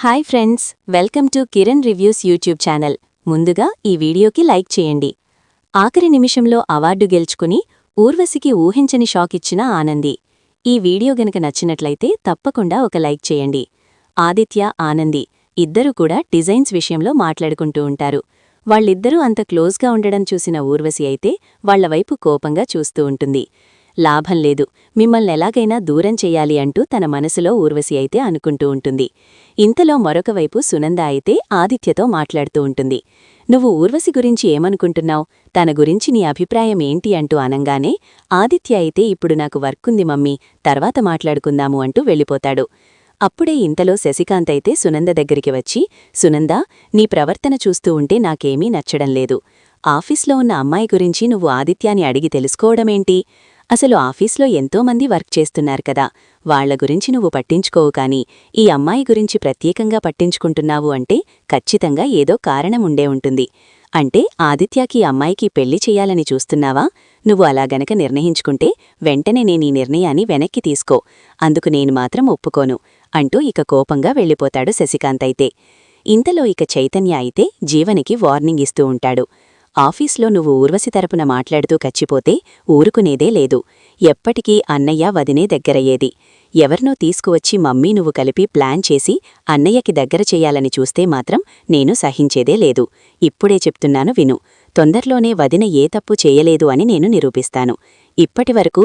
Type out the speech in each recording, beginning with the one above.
Hi friends, welcome to Kiran reviews YouTube channel. ముందుగా ఈ వీడియోకి లైక్ చేయండి. ఆఖరి నిమిషంలో అవార్డు గెలుచుకుని ఊర్వశికి ఊహించని షాక్ ఇచ్చిన ఆనంది. ఈ వీడియో గనక నచ్చినట్లయితే తప్పకుండా ఒక లైక్ చేయండి. ఆదిత్య, ఆనంది ఇద్దరూ కూడా డిజైన్స్ విషయంలో మాట్లాడుకుంటూ ఉంటారు. వాళ్ళిద్దరూ అంత క్లోజ్గా ఉండడం చూసిన ఊర్వశి అయితే వాళ్లవైపు కోపంగా చూస్తూ ఉంటుంది. లాభం లేదు, మిమ్మల్నెలాగైనా దూరం చెయ్యాలి అంటూ తన మనసులో ఊర్వశి అయితే అనుకుంటూ ఉంటుంది. ఇంతలో మరొకవైపు సునంద అయితే ఆదిత్యతో మాట్లాడుతూ ఉంటుంది. నువ్వు ఊర్వశి గురించి ఏమనుకుంటున్నావ్? తన గురించి నీ అభిప్రాయం ఏంటి అంటూ అనంగానే ఆదిత్య అయితే ఇప్పుడు నాకు వర్కుంది మమ్మీ, తర్వాత మాట్లాడుకుందాము అంటూ వెళ్ళిపోతాడు. అప్పుడే ఇంతలో శశికాంత్ అయితే సునంద దగ్గరికి వచ్చి, సునందా, నీ ప్రవర్తన చూస్తూ ఉంటే నాకేమీ నచ్చడం లేదు. ఆఫీస్లో ఉన్న అమ్మాయి గురించి నువ్వు ఆదిత్యాని అడిగి తెలుసుకోవడమేంటి? అసలు ఆఫీస్లో ఎంతోమంది వర్క్ చేస్తున్నారు కదా, వాళ్ల గురించి నువ్వు పట్టించుకోవు కాని ఈ అమ్మాయి గురించి ప్రత్యేకంగా పట్టించుకుంటున్నావు అంటే ఖచ్చితంగా ఏదో కారణం ఉండే ఉంటుంది. అంటే ఆదిత్యకి అమ్మాయికి పెళ్లి చెయ్యాలని చూస్తున్నావా? నువ్వు అలా గనక నిర్ణయించుకుంటే వెంటనే నేనీ నిర్ణయాన్ని వెనక్కి తీసుకో, అందుకు నేను మాత్రం ఒప్పుకోను అంటూ ఇక కోపంగా వెళ్ళిపోతాడు శశికాంత్ అయితే. ఇంతలో ఇక చైతన్య అయితే జీవనికి వార్నింగ్ ఇస్తూ ఉంటాడు. ఆఫీస్లో నువ్వు ఊర్వశి తరపున మాట్లాడుతూ కచ్చిపోతే ఊరుకునేదే లేదు. ఎప్పటికీ అన్నయ్య వదినే దగ్గరయ్యేది. ఎవరినో తీసుకువచ్చి మమ్మీ నువ్వు కలిపి ప్లాన్ చేసి అన్నయ్యకి దగ్గర చెయ్యాలని చూస్తే మాత్రం నేను సహించేదే లేదు. ఇప్పుడే చెప్తున్నాను విను. తొందరలోనే వదిన ఏ తప్పు చేయలేదు అని నేను నిరూపిస్తాను. ఇప్పటివరకు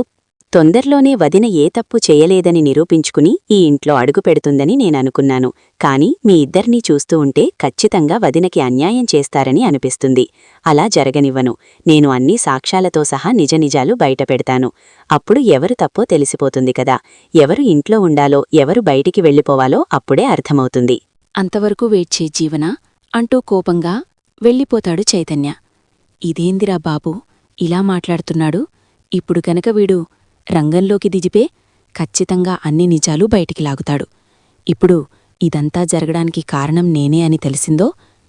తొందరలోనే వదిన ఏ తప్పు చేయలేదని నిరూపించుకుని ఈ ఇంట్లో అడుగుపెడుతుందని నేననుకున్నాను. కాని మీ ఇద్దరినీ చూస్తూ ఉంటే ఖచ్చితంగా వదినకి అన్యాయం చేస్తారని అనిపిస్తుంది. అలా జరగనివ్వను. నేను అన్ని సాక్ష్యాలతో సహా నిజనిజాలు బయటపెడతాను. అప్పుడు ఎవరు తప్పో తెలిసిపోతుంది కదా. ఎవరు ఇంట్లో ఉండాలో, ఎవరు బయటికి వెళ్ళిపోవాలో అప్పుడే అర్థమవుతుంది. అంతవరకు వేడ్చే జీవన అంటూ కోపంగా వెళ్ళిపోతాడు చైతన్య. ఇదేందిరా బాబూ, ఇలా మాట్లాడుతున్నాడు? ఇప్పుడు గనక వీడు రంగంలోకి దిజిపే ఖచ్చితంగా అన్ని నిజాలు బయటికి లాగుతాడు. ఇప్పుడు ఇదంతా జరగడానికి కారణం నేనే అని తెలిసిందో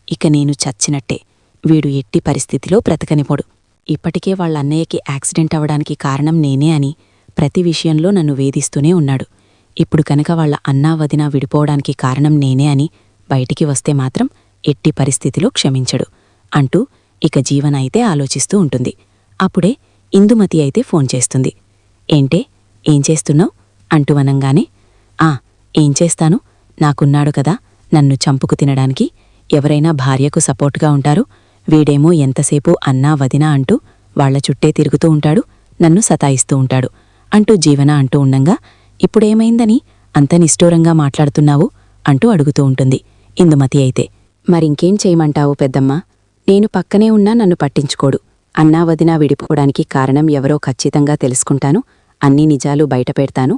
ఇక నేను చచ్చినట్టే. వీడు ఎట్టి పరిస్థితిలో బ్రతకనిపోడు. ఇప్పటికే వాళ్ళన్నయ్యకి యాక్సిడెంట్ అవడానికి కారణం నేనే అని ప్రతి విషయంలో నన్ను వేధిస్తూనే ఉన్నాడు. ఇప్పుడు కనుక వాళ్ళ అన్నా వదినా విడిపోవడానికి కారణం నేనే అని బయటికి వస్తే మాత్రం ఎట్టి పరిస్థితిలో క్షమించడు అంటూ ఇక జీవన అయితే ఆలోచిస్తూ ఉంటుంది. అప్పుడే ఇందుమతి అయితే ఫోన్ చేస్తుంది. ఏంటే, ఏం చేస్తున్నావు అంటూ అనంగానే, ఏం చేస్తాను, నాకున్నాడు కదా నన్ను చంపుకు తినడానికి. ఎవరైనా భార్యకు సపోర్టుగా ఉంటారు. వీడేమో ఎంతసేపు అన్నా వదినా అంటూ వాళ్ల చుట్టే తిరుగుతూ ఉంటాడు, నన్ను సతాయిస్తూ ఉంటాడు అంటూ జీవన అంటూ ఉండంగా, ఇప్పుడేమైందని అంత నిష్ఠూరంగా మాట్లాడుతున్నావు అంటూ అడుగుతూ ఉంటుంది ఇందుమతి అయితే. మరింకేం చేయమంటావు పెద్దమ్మా? నేను పక్కనే ఉన్నా నన్ను పట్టించుకోడు. అన్నా వదినా విడిపోవడానికి కారణం ఎవరో ఖచ్చితంగా తెలుసుకుంటాను, అన్ని నిజాలు బయటపెడతాను,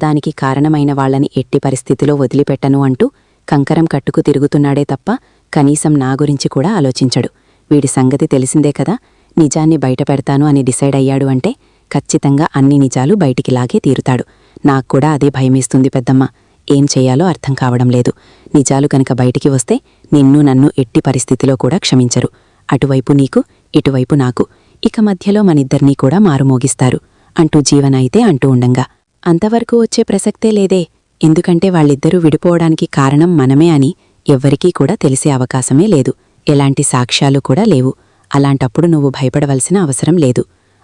దానికి కారణమైన వాళ్లని ఎట్టి పరిస్థితిలో వదిలిపెట్టను అంటూ కంకరం కట్టుకు తిరుగుతున్నాడే తప్ప కనీసం నా గురించి కూడా ఆలోచించడు. వీడి సంగతి తెలిసిందే కదా. నిజాన్ని బయటపెడతాను అని డిసైడ్ అయ్యాడు అంటే ఖచ్చితంగా అన్ని నిజాలు బయటికి లాగే తీరుతాడు. నాక్కూడా అదే భయమేస్తుంది పెద్దమ్మ. ఏం చెయ్యాలో అర్థం కావడం లేదు. నిజాలు కనుక బయటికి వస్తే నిన్ను నన్ను ఎట్టి పరిస్థితిలో కూడా క్షమించరు. అటువైపు నీకు, ఇటువైపు నాకు. ఇక మధ్యలో మనిద్దర్నీ కూడా మారుమోగిస్తారు అంటూ జీవన అయితే అంటూ ఉండంగా, అంతవరకు వచ్చే ప్రసక్తే లేదే. ఎందుకంటే వాళ్ళిద్దరూ విడిపోవడానికి కారణం మనమే అని ఎవ్వరికీ కూడా తెలిసే అవకాశమే లేదు. ఎలాంటి సాక్ష్యాలు కూడా లేవు. అలాంటప్పుడు నువ్వు భయపడవలసిన అవసరం లేదు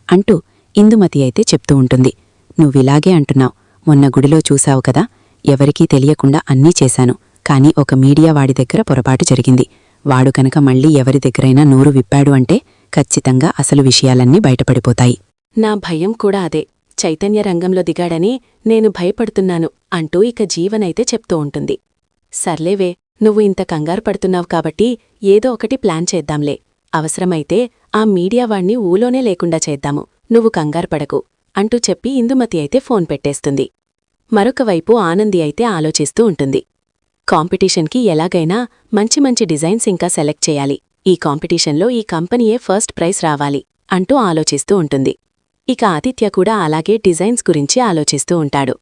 అంటూ ఇందుమతి అయితే చెప్తూ ఉంటుంది. నువ్విలాగే అంటున్నావు. మొన్న గుడిలో చూశావు కదా, ఎవరికీ తెలియకుండా అన్నీ చేశాను. కాని ఒక మీడియా వాడి దగ్గర పొరపాటు జరిగింది. వాడు కనుక మళ్ళీ ఎవరి దగ్గరైనా నోరు విప్పాడు అంటే ఖచ్చితంగా అసలు విషయాలన్నీ బయటపడిపోతాయి. నా భయం కూడా అదే. చైతన్య రంగంలో దిగాడని నేను భయపడుతున్నాను అంటూ ఇక జీవనైతే చెప్తూ ఉంటుంది. సర్లేవే, నువ్వు ఇంత కంగారు పడుతున్నావు కాబట్టి ఏదో ఒకటి ప్లాన్ చేద్దాంలే. అవసరమైతే ఆ మీడియావాణ్ణి ఊలోనే లేకుండా చేద్దాము, నువ్వు కంగారుపడకు అంటూ చెప్పి ఇందుమతి అయితే ఫోన్ పెట్టేస్తుంది. మరొకవైపు ఆనంది అయితే ఆలోచిస్తూ ఉంటుంది. కాంపిటీషన్కి ఎలాగైనా మంచి మంచి డిజైన్స్ ఇంకా సెలెక్ట్ చేయాలి. ఈ కాంపిటీషన్లో ఈ కంపెనీయే ఫస్ట్ ప్రైజ్ రావాలి అంటూ ఆలోచిస్తూ ఉంటుంది. ఇక ఆదిత్య కూడా అలాగే డిజైన్స్ గురించి ఆలోచిస్తూ ఉంటాడు.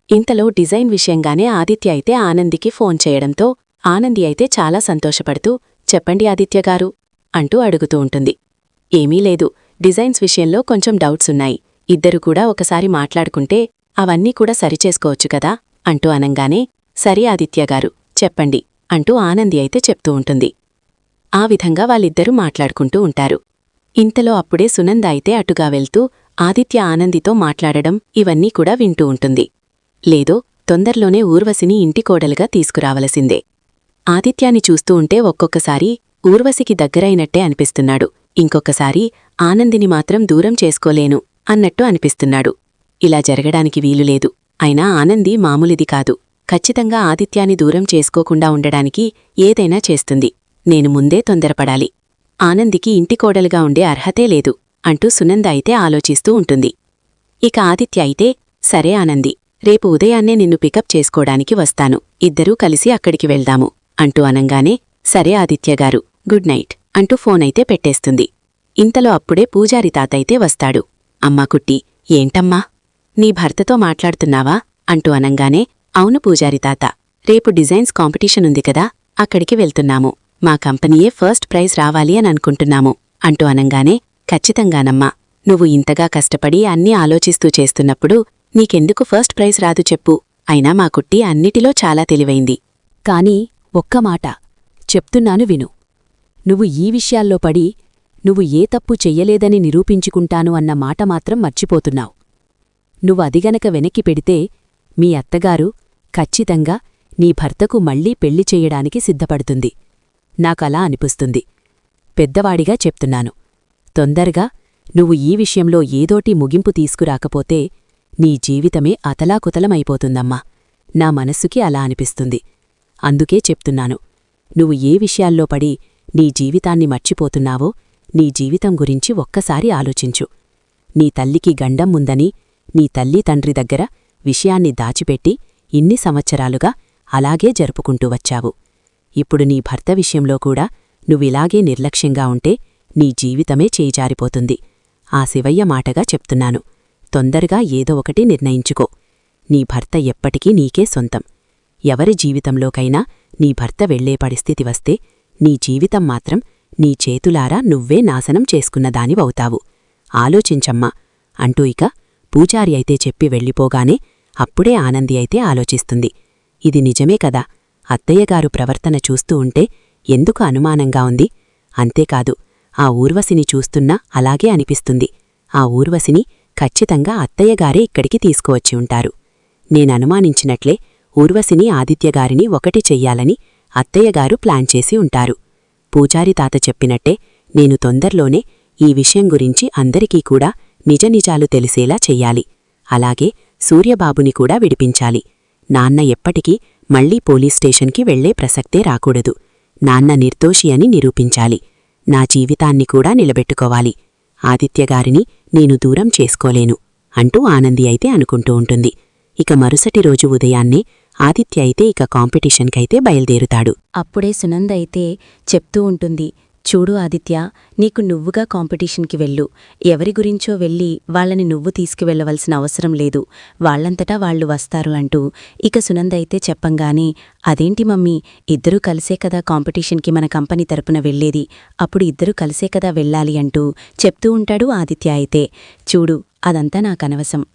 ఇంతలో డిజైన్ విషయంగానే ఆదిత్య అయితే ఆనందికి ఫోన్ చేయడంతో ఆనంది అయితే చాలా సంతోషపడుతూ, చెప్పండి ఆదిత్యగారు అంటూ అడుగుతూ ఉంటుంది. ఏమీ లేదు, డిజైన్స్ విషయంలో కొంచెం డౌట్స్ ఉన్నాయి. ఇద్దరు కూడా ఒకసారి మాట్లాడుకుంటే అవన్నీ కూడా సరిచేసుకోవచ్చు కదా అంటూ అనంగానే, సరే ఆదిత్యగారు, చెప్పండి అంటూ ఆనంది అయితే చెప్తూ ఉంటుంది. ఆ విధంగా వాళ్ళిద్దరూ మాట్లాడుకుంటూ ఉంటారు. ఇంతలో అప్పుడే సునంద అయితే అటుగా వెళ్తూ ఆదిత్య ఆనందితో మాట్లాడడం ఇవన్నీ కూడా వింటూ ఉంటుంది. లేదో తొందరలోనే ఊర్వశిని ఇంటికోడలుగా తీసుకురావలసిందే. ఆదిత్యాన్ని చూస్తూ ఉంటే ఒక్కొక్కసారి ఊర్వశికి దగ్గరైనట్టే అనిపిస్తున్నాడు, ఇంకొకసారి ఆనందిని మాత్రం దూరం చేసుకోలేను అన్నట్టు అనిపిస్తున్నాడు. ఇలా జరగడానికి వీలులేదు. అయినా ఆనంది మామూలిది కాదు. ఖచ్చితంగా ఆదిత్యాన్ని దూరం చేసుకోకుండా ఉండడానికి ఏదైనా చేస్తుంది. నేను ముందే తొందరపడాలి. ఆనందికి ఇంటికోడలుగా ఉండే అర్హతే లేదు అంటూ సునంద అయితే ఆలోచిస్తూ ఉంటుంది. ఇక ఆదిత్య అయితే, సరే ఆనంది, రేపు ఉదయాన్నే నిన్ను పికప్ చేసుకోడానికి వస్తాను, ఇద్దరూ కలిసి అక్కడికి వెళ్దాము అంటూ అనంగానే, సరే ఆదిత్యగారు, గుడ్ నైట్ అంటూ ఫోనైతే పెట్టేస్తుంది. ఇంతలో అప్పుడే పూజారి తాతైతే వస్తాడు. అమ్మా కుట్టి, ఏంటమ్మా, నీ భర్తతో మాట్లాడుతున్నావా అంటూ అనంగానే, అవును పూజారి తాత, రేపు డిజైన్స్ కాంపిటీషన్ ఉంది కదా, అక్కడికి వెళ్తున్నాము. మా కంపెనీయే ఫస్ట్ ప్రైజ్ రావాలి అని అనుకుంటున్నాము అంటూ అనంగానే, ఖచ్చితంగానమ్మా, నువ్వు ఇంతగా కష్టపడి అన్నీ ఆలోచిస్తూ చేస్తున్నప్పుడు నీకెందుకు ఫస్ట్ ప్రైజ్ రాదు చెప్పు. అయినా మా కుట్టి అన్నిటిలో చాలా తెలివైంది. కాని ఒక్క మాట చెప్తున్నాను విను. నువ్వు ఈ విషయాల్లో పడి నువ్వు ఏ తప్పు చెయ్యలేదని నిరూపించుకుంటాను అన్న మాట మాత్రం మర్చిపోతున్నావు. నువ్వు అదిగనక వెనక్కి పెడితే మీ అత్తగారు ఖచ్చితంగా నీ భర్తకు మళ్లీ పెళ్లి చెయ్యడానికి సిద్ధపడుతుంది. నాకలా అనిపిస్తుంది. పెద్దవాడిగా చెప్తున్నాను. తొందరగా నువ్వు ఈ విషయంలో ఏదోటి ముగింపు తీసుకురాకపోతే నీ జీవితమే అతలాకుతలమైపోతుందమ్మా. నా మనస్సుకి అలా అనిపిస్తుంది. అందుకే చెప్తున్నాను, నువ్వు ఏ విషయాల్లో పడి నీ జీవితాన్ని మర్చిపోతున్నావో నీ జీవితం గురించి ఒక్కసారి ఆలోచించు. నీ తల్లికి గండం ఉందని నీ తల్లి తండ్రి దగ్గర విషయాన్ని దాచిపెట్టి ఇన్ని సంవత్సరాలుగా అలాగే జరుపుకుంటూ వచ్చావు. ఇప్పుడు నీ భర్త విషయంలో కూడా నువ్విలాగే నిర్లక్ష్యంగా ఉంటే నీ జీవితమే చేయిజారిపోతుంది. ఆ శివయ్య మాటగా చెప్తున్నాను. తొందరగా ఏదో ఒకటి నిర్ణయించుకో. నీ భర్త ఎప్పటికీ నీకే సొంతం. ఎవరి జీవితంలోకైనా నీ భర్త వెళ్లే పరిస్థితి వస్తే నీ జీవితం మాత్రం నీ చేతులారా నువ్వే నాశనం చేసుకున్నదానివవుతావు. ఆలోచించమ్మా అంటూ ఇక పూజారి అయితే చెప్పి వెళ్ళిపోగానే అప్పుడే ఆనంది అయితే ఆలోచిస్తుంది. ఇది నిజమే కదా, అత్తయ్యగారు ప్రవర్తన చూస్తూ ఉంటే ఎందుకు అనుమానంగా ఉంది? అంతేకాదు, ఆ ఊర్వశిని చూస్తున్నా అలాగే అనిపిస్తుంది. ఆ ఊర్వశిని ఖచ్చితంగా అత్తయ్యగారే ఇక్కడికి తీసుకువచ్చి ఉంటారు. నేననుమానించినట్లే ఊర్వశిని ఆదిత్యగారిని ఒకటి చెయ్యాలని అత్తయ్యగారు ప్లాన్ చేసి ఉంటారు. పూజారి తాత చెప్పినట్టే నేను తొందరలోనే ఈ విషయం గురించి అందరికీ కూడా నిజనిజాలు తెలిసేలా చెయ్యాలి. అలాగే సూర్యబాబుని కూడా విడిపించాలి. నాన్న ఎప్పటికీ మళ్లీ పోలీస్ స్టేషన్కి వెళ్లే ప్రసక్తే రాకూడదు. నాన్న నిర్దోషి అని నిరూపించాలి. నా జీవితాన్ని కూడా నిలబెట్టుకోవాలి. ఆదిత్యగారిని నేను దూరం చేసుకోలేను అంటూ ఆనంది అయితే అనుకుంటూ ఉంటుంది. ఇక మరుసటి రోజు ఉదయాన్నే ఆదిత్య అయితే ఇక కాంపిటీషన్కైతే బయలుదేరుతాడు. అప్పుడే సునంద అయితే చెప్తూ ఉంటుంది, చూడు ఆదిత్య, నీకు నువ్వుగా కాంపిటీషన్కి వెళ్ళు. ఎవరి గురించో వెళ్ళి వాళ్ళని నువ్వు తీసుకువెళ్లవలసిన అవసరం లేదు. వాళ్లంతటా వాళ్లు వస్తారు అంటూ ఇక సునంద అయితే చెప్పంగానే, అదేంటి మమ్మీ, ఇద్దరూ కలిసే కదా కాంపిటీషన్కి మన కంపెనీ తరపున వెళ్లేది, అప్పుడు ఇద్దరూ కలిసే కదా వెళ్ళాలి అంటూ చెప్తూ ఉంటాడు ఆదిత్య అయితే. చూడు, అదంతా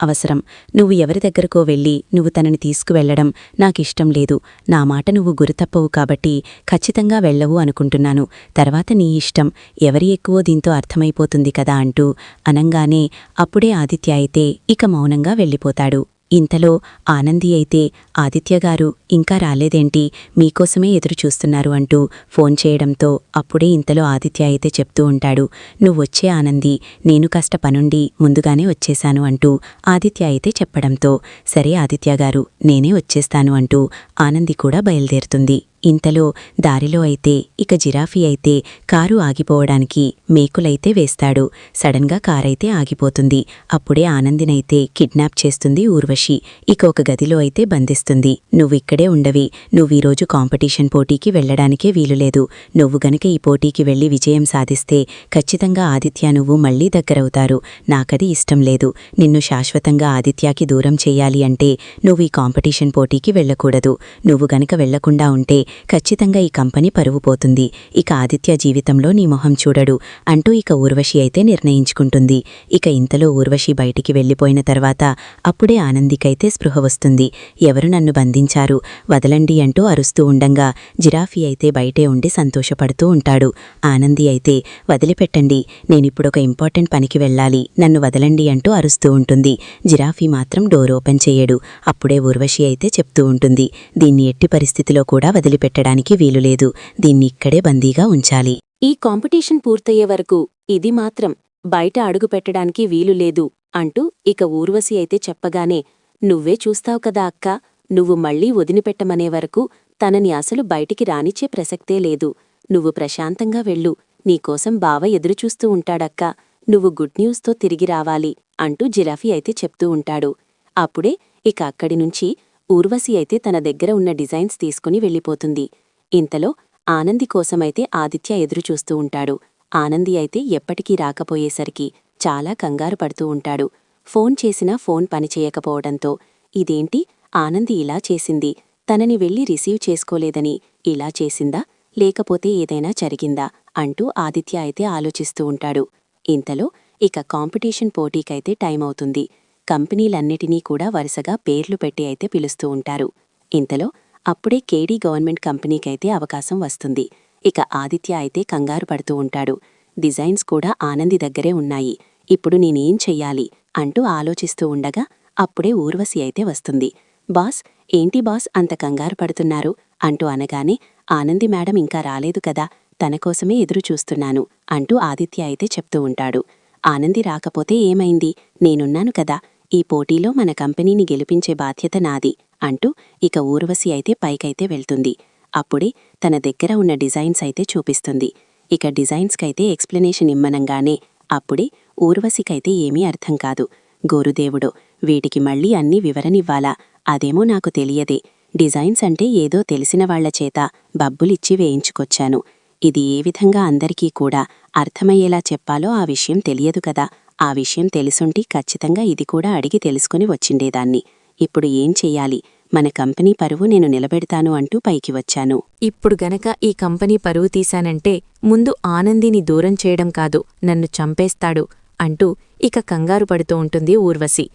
అవసరం. నువ్వు ఎవరి దగ్గరకో వెళ్ళి నువ్వు తనని తీసుకువెళ్లడం నాకిష్టం లేదు. నా మాట నువ్వు గురితప్పవు కాబట్టి ఖచ్చితంగా వెళ్ళవు అనుకుంటున్నాను. తర్వాత నీ ఇష్టం, ఎవరి ఎక్కువో దీంతో అర్థమైపోతుంది కదా అంటూ అనంగానే అప్పుడే ఆదిత్య అయితే ఇక మౌనంగా వెళ్ళిపోతాడు. ఇంతలో ఆనంది అయితే, ఆదిత్యగారు ఇంకా రాలేదేంటి, మీకోసమే ఎదురుచూస్తున్నారు అంటూ ఫోన్ చేయడంతో అప్పుడే ఇంతలో ఆదిత్య అయితే చెప్తూ ఉంటాడు, నువ్వొచ్చే ఆనంది, నేను కాస్త పనుండి ముందుగానే వచ్చేశాను అంటూ ఆదిత్య అయితే చెప్పడంతో, సరే ఆదిత్యగారు, నేనే వచ్చేస్తాను అంటూ ఆనంది కూడా బయలుదేరుతుంది. ఇంతలో దారిలో అయితే ఇక జిరాఫీ అయితే కారు ఆగిపోవడానికి మేకులైతే వేస్తాడు. సడన్గా కారైతే ఆగిపోతుంది. అప్పుడే ఆనందినైతే కిడ్నాప్ చేస్తుంది ఊర్వశి. ఇక ఒక గదిలో అయితే బంధిస్తుంది. నువ్విక్కడే ఉండవి, నువ్వీరోజు కాంపిటీషన్ పోటీకి వెళ్లడానికే వీలులేదు. నువ్వు గనక ఈ పోటీకి వెళ్లి విజయం సాధిస్తే ఖచ్చితంగా ఆదిత్య నువ్వు మళ్లీ దగ్గరవుతారు. నాకది ఇష్టం లేదు. నిన్ను శాశ్వతంగా ఆదిత్యాకి దూరం చెయ్యాలి అంటే నువ్వు ఈ కాంపిటీషన్ పోటీకి వెళ్లకూడదు. నువ్వు గనక వెళ్లకుండా ఉంటే ఖచ్చితంగా ఈ కంపెనీ పరువు పోతుంది. ఇక ఆదిత్య జీవితంలో నీ మొహం చూడడు అంటూ ఇక ఊర్వశి అయితే నిర్ణయించుకుంటుంది. ఇక ఇంతలో ఊర్వశి బయటికి వెళ్ళిపోయిన తర్వాత అప్పుడే ఆనందికైతే స్పృహ వస్తుంది. ఎవరు నన్ను బంధించారు, వదలండి అంటూ అరుస్తూ ఉండంగా జిరాఫీ అయితే బయటే ఉండి సంతోషపడుతూ ఉంటాడు. ఆనంది అయితే వదిలిపెట్టండి, నేనిప్పుడొక ఇంపార్టెంట్ పనికి వెళ్ళాలి, నన్ను వదలండి అంటూ అరుస్తూ ఉంటుంది. జిరాఫీ మాత్రం డోర్ ఓపెన్ చేయడు. అప్పుడే ఊర్వశి అయితే చెప్తూ ఉంటుంది, దీన్ని ఎట్టి పరిస్థితిలో కూడా వదిలిపెట్టడానికి వీలులేదు, దీన్ని ఇక్కడే బందీగా ఉంచాలి. ఈ కాంపిటీషన్ పూర్తయ్యే వరకు ఇది మాత్రం బయట అడుగు పెట్టడానికి వీలులేదు అంటూ ఇక ఊర్వశి అయితే చెప్పగానే, నువ్వే చూస్తావు కదా అక్కా, నువ్వు మళ్లీ వదిలిపెట్టమనే వరకు తనని అసలు బయటికి రానిచ్చే ప్రసక్తే లేదు. నువ్వు ప్రశాంతంగా వెళ్ళు, నీకోసం బావ ఎదురుచూస్తూ ఉంటాడక్కా, నువ్వు గుడ్ న్యూస్తో తిరిగి రావాలి అంటూ జిరాఫీ అయితే చెప్తూ ఉంటాడు. అప్పుడే ఇక అక్కడినుంచి ఊర్వశి అయితే తన దగ్గర ఉన్న డిజైన్స్ తీసుకుని వెళ్ళిపోతుంది. ఇంతలో ఆనంది కోసమైతే ఆదిత్య ఎదురుచూస్తూ ఉంటాడు. ఆనంది అయితే ఎప్పటికీ రాకపోయేసరికి చాలా కంగారు పడుతూ ఉంటాడు. ఫోన్ చేసినా ఫోన్ పనిచేయకపోవడంతో, ఇదేంటి ఆనంది ఇలా చేసింది, తనని వెళ్ళి రిసీవ్ చేసుకోలేదని ఇలా చేసిందా, లేకపోతే ఏదైనా జరిగిందా అంటూ ఆదిత్య అయితే ఆలోచిస్తూ ఉంటాడు. ఇంతలో ఇక కాంపిటీషన్ పోటీకైతే టైం అవుతుంది. కంపెనీలన్నిటినీ కూడా వరుసగా పేర్లు పెట్టి అయితే పిలుస్తూ ఉంటారు. ఇంతలో అప్పుడే కేడీ గవర్నమెంట్ కంపెనీకైతే అవకాశం వస్తుంది. ఇక ఆదిత్య అయితే కంగారు పడుతూ ఉంటాడు. డిజైన్స్ కూడా ఆనంది దగ్గరే ఉన్నాయి, ఇప్పుడు నేనేం చెయ్యాలి అంటూ ఆలోచిస్తూ ఉండగా అప్పుడే ఊర్వశి అయితే వస్తుంది. బాస్, ఏంటి బాస్ అంత కంగారు పడుతున్నారు అంటూ అనగానే, ఆనంది మేడం ఇంకా రాలేదు కదా, తన కోసమే ఎదురు చూస్తున్నాను అంటూ ఆదిత్య అయితే చెప్తూ ఉంటాడు. ఆనంది రాకపోతే ఏమైంది, నేనున్నాను కదా, ఈ పోటీలో మన కంపెనీని గెలిపించే బాధ్యత నాది అంటూ ఇక ఊర్వశి అయితే పైకైతే వెళ్తుంది. అప్పుడే తన దగ్గర ఉన్న డిజైన్స్ అయితే చూపిస్తుంది. ఇక డిజైన్స్కైతే ఎక్స్ప్లెనేషన్ ఇమ్మనంగానే అప్పుడే ఊర్వశికైతే ఏమీ అర్థం కాదు. గోరుదేవుడో, వీటికి మళ్ళీ అన్నీ వివరనివ్వాలా, అదేమో నాకు తెలియదే, డిజైన్స్ అంటే ఏదో తెలిసిన వాళ్ల చేత బబ్బులిచ్చి వేయించుకొచ్చాను, ఇది ఏ విధంగా అందరికీ కూడా అర్థమయ్యేలా చెప్పాలో ఆ విషయం తెలియదు కదా, ఆ విషయం తెలుసుంటే ఖచ్చితంగా ఇది కూడా అడిగి తెలుసుకుని వచ్చిండేదాన్ని, ఇప్పుడు ఏం చెయ్యాలి, మన కంపెనీ పరువు నేను నిలబెడతాను అంటూ పైకి వచ్చాను. ఇప్పుడు గనక ఈ కంపెనీ పరువు తీశానంటే ముందు ఆనందిని దూరం చేయడం కాదు, నన్ను చంపేస్తాడు అంటూ ఇక కంగారు పడుతూ ఉంటుంది ఊర్వశి.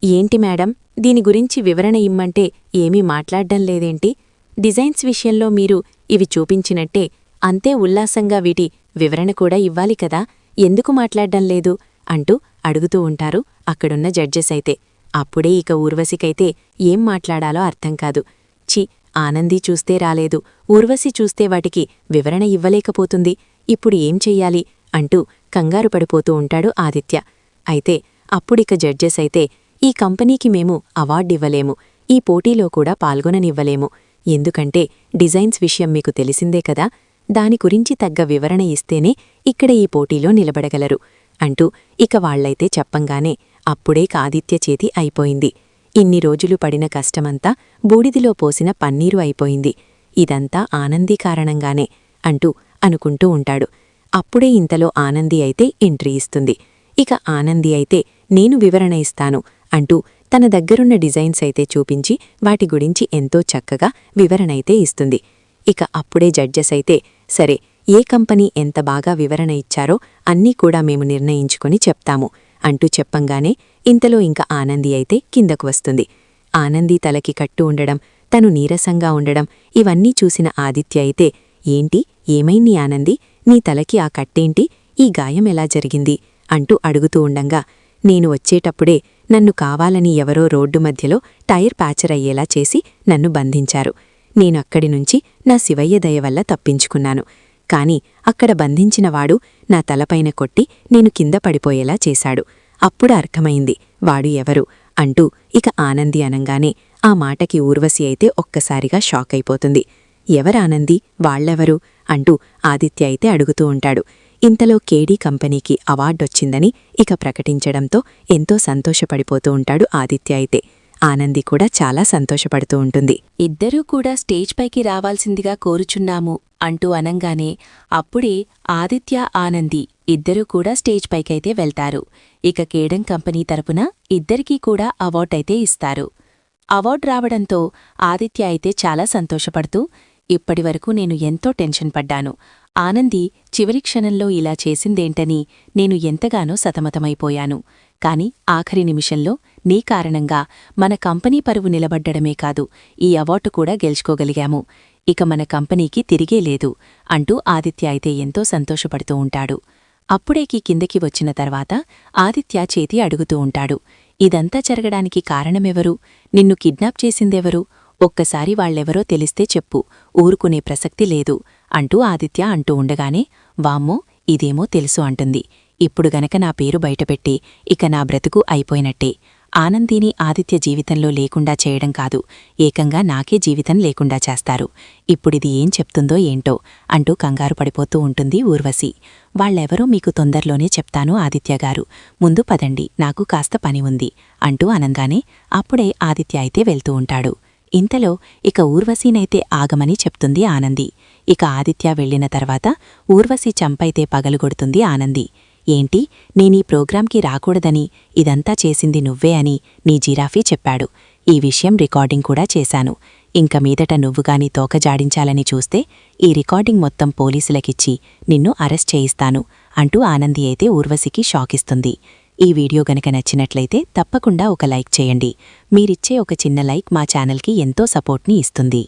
ఏంటి మేడం, దీని గురించి వివరణ ఇమ్మంటే ఏమీ మాట్లాడ్డం లేదేంటి, డిజైన్స్ విషయంలో మీరు ఇవి చూపించినట్టే అంతే ఉల్లాసంగా వీటి వివరణ కూడా ఇవ్వాలి కదా, ఎందుకు మాట్లాడ్డం లేదు అంటూ అడుగుతూ ఉంటారు అక్కడున్న జడ్జెస్ అయితే. అప్పుడే ఇక ఊర్వశికైతే ఏం మాట్లాడాలో అర్థం కాదు. ఛీ, ఆనంది చూస్తే రాలేదు, ఊర్వశి చూస్తే వాటికి వివరణ ఇవ్వలేకపోతుంది, ఇప్పుడు ఏం చెయ్యాలి అంటూ కంగారు పడిపోతూ ఉంటాడు ఆదిత్య. అయితే అప్పుడిక జడ్జెస్ అయితే, ఈ కంపెనీకి మేము అవార్డివ్వలేము, ఈ పోటీలో కూడా పాల్గొననివ్వలేము, ఎందుకంటే డిజైన్స్ విషయం మీకు తెలిసిందే కదా, దాని గురించి తగ్గ వివరణ ఇస్తేనే ఇక్కడ ఈ పోటీలో నిలబడగలరు అంటూ ఇక వాళ్లైతే చెప్పంగానే అప్పుడే ఆదిత్య చేతి అయిపోయింది. ఇన్ని రోజులు పడిన కష్టమంతా బూడిదిలో పోసిన పన్నీరు అయిపోయింది, ఇదంతా ఆనందీ కారణంగానే అంటూ అనుకుంటూ ఉంటాడు. అప్పుడే ఇంతలో ఆనంది అయితే ఎంట్రీ ఇస్తుంది. ఇక ఆనంది అయితే నేను వివరణ ఇస్తాను అంటూ తన దగ్గరున్న డిజైన్స్ అయితే చూపించి వాటి గురించి ఎంతో చక్కగా వివరణైతే ఇస్తుంది. ఇక అప్పుడే జడ్జెస్ అయితే, సరే, ఏ కంపెనీ ఎంత బాగా వివరణ ఇచ్చారో అన్నీ కూడా మేము నిర్ణయించుకొని చెప్తాము అంటూ చెప్పంగానే ఇంతలో ఇంక ఆనంది అయితే కిందకు వస్తుంది. ఆనంది తలకి కట్టు ఉండడం, తను నీరసంగా ఉండడం ఇవన్నీ చూసిన ఆదిత్య అయితే, ఏంటి, ఏమైంది ఆనంది, నీ తలకి ఆ కట్టేంటి, ఈ గాయం ఎలా జరిగింది అంటూ అడుగుతూ ఉండంగా, నేను వచ్చేటప్పుడే నన్ను కావాలని ఎవరో రోడ్డు మధ్యలో టైర్ ప్యాచర్ అయ్యేలా చేసి నన్ను బంధించారు, నేను అక్కడినుంచి నా శివయ్య దయవల్ల తప్పించుకున్నాను, కాని అక్కడ బంధించినవాడు నా తలపైన కొట్టి నేను కింద పడిపోయేలా చేశాడు, అప్పుడు అర్థమైంది వాడు ఎవరు అంటూ ఇక ఆనంది అనంగానే ఆ మాటకి ఊర్వశి అయితే ఒక్కసారిగా షాక్ అయిపోతుంది. ఎవరానంది, వాళ్లెవరు అంటూ ఆదిత్య అయితే అడుగుతూ ఉంటాడు. ఇంతలో కేడీ కంపెనీకి అవార్డొచ్చిందని ఇక ప్రకటించడంతో ఎంతో సంతోషపడిపోతూ ఉంటాడు ఆదిత్య అయితే. ఆనంది కూడా చాలా సంతోషపడుతూ ఉంటుంది. ఇద్దరూ కూడా స్టేజ్ పైకి రావాల్సిందిగా కోరుచున్నాము అంటూ అనంగానే అప్పుడే ఆదిత్య, ఆనంది ఇద్దరూ కూడా స్టేజ్ పైకైతే వెళ్తారు. ఇక కేడెం కంపెనీ తరపున ఇద్దరికీ కూడా అవార్డైతే ఇస్తారు. అవార్డు రావడంతో ఆదిత్య అయితే చాలా సంతోషపడుతూ, ఇప్పటివరకు నేను ఎంతో టెన్షన్ పడ్డాను. ఆనంది చివరి క్షణంలో ఇలా చేసిందేంటని నేను ఎంతగానో సతమతమైపోయాను. కాని ఆఖరి నిమిషంలో నీ కారణంగా మన కంపెనీ పరువు నిలబడ్డడమే కాదు, ఈ అవార్డు కూడా గెలుచుకోగలిగాము. ఇక మన కంపెనీకి తిరిగే లేదు అంటూ ఆదిత్య అయితే ఎంతో సంతోషపడుతూ ఉంటాడు. అప్పుడేకి కిందకి వచ్చిన తర్వాత ఆదిత్య చేతి అడుగుతూ ఉంటాడు. ఇదంతా జరగడానికి కారణమెవరు? నిన్ను కిడ్నాప్ చేసిందెవరు? ఒక్కసారి వాళ్ళెవరో తెలిస్తే చెప్పు, ఊరుకునే ప్రసక్తి లేదు అంటూ ఆదిత్య అంటూ ఉండగానే, వామ్మో ఇదేమో తెలుసు అంటుంది. ఇప్పుడు గనక నా పేరు బయటపెట్టి ఇక నా బ్రతుకు అయిపోయినట్టే. ఆనందిని ఆదిత్య జీవితంలో లేకుండా చేయడం కాదు, ఏకంగా నాకే జీవితం లేకుండా చేస్తారు. ఇప్పుడిది ఏం చెప్తుందో ఏంటో అంటూ కంగారు పడిపోతూ ఉంటుంది ఊర్వశి. వాళ్ళెవరో మీకు తొందరలోనే చెప్తాను ఆదిత్యగారు, ముందు పదండి, నాకు కాస్త పని ఉంది అంటూ అనంగానే అప్పుడే ఆదిత్య అయితే వెళ్తూ ఉంటాడు. ఇంతలో ఇక ఊర్వశీనైతే ఆగమని చెప్తుంది ఆనంది. ఇక ఆదిత్య వెళ్లిన తర్వాత ఊర్వశి చంపైతే పగలుగొడుతుంది ఆనంది. ఏంటి, నేనీ ప్రోగ్రాంకి రాకూడదని ఇదంతా చేసింది నువ్వే అని నీ జిరాఫీ చెప్పాడు. ఈ విషయం రికార్డింగ్ కూడా చేశాను. ఇంక మీదట నువ్వుగాని తోకజాడించాలని చూస్తే ఈ రికార్డింగ్ మొత్తం పోలీసులకిచ్చి నిన్ను అరెస్ట్ చేయిస్తాను అంటూ ఆనంది అయితే ఊర్వశికి షాకిస్తుంది. ఈ వీడియో గనక నచ్చినట్లయితే తప్పకుండా ఒక లైక్ చేయండి. మీరిచ్చే ఒక చిన్న లైక్ మా ఛానల్కి ఎంతో సపోర్ట్ని ఇస్తుంది.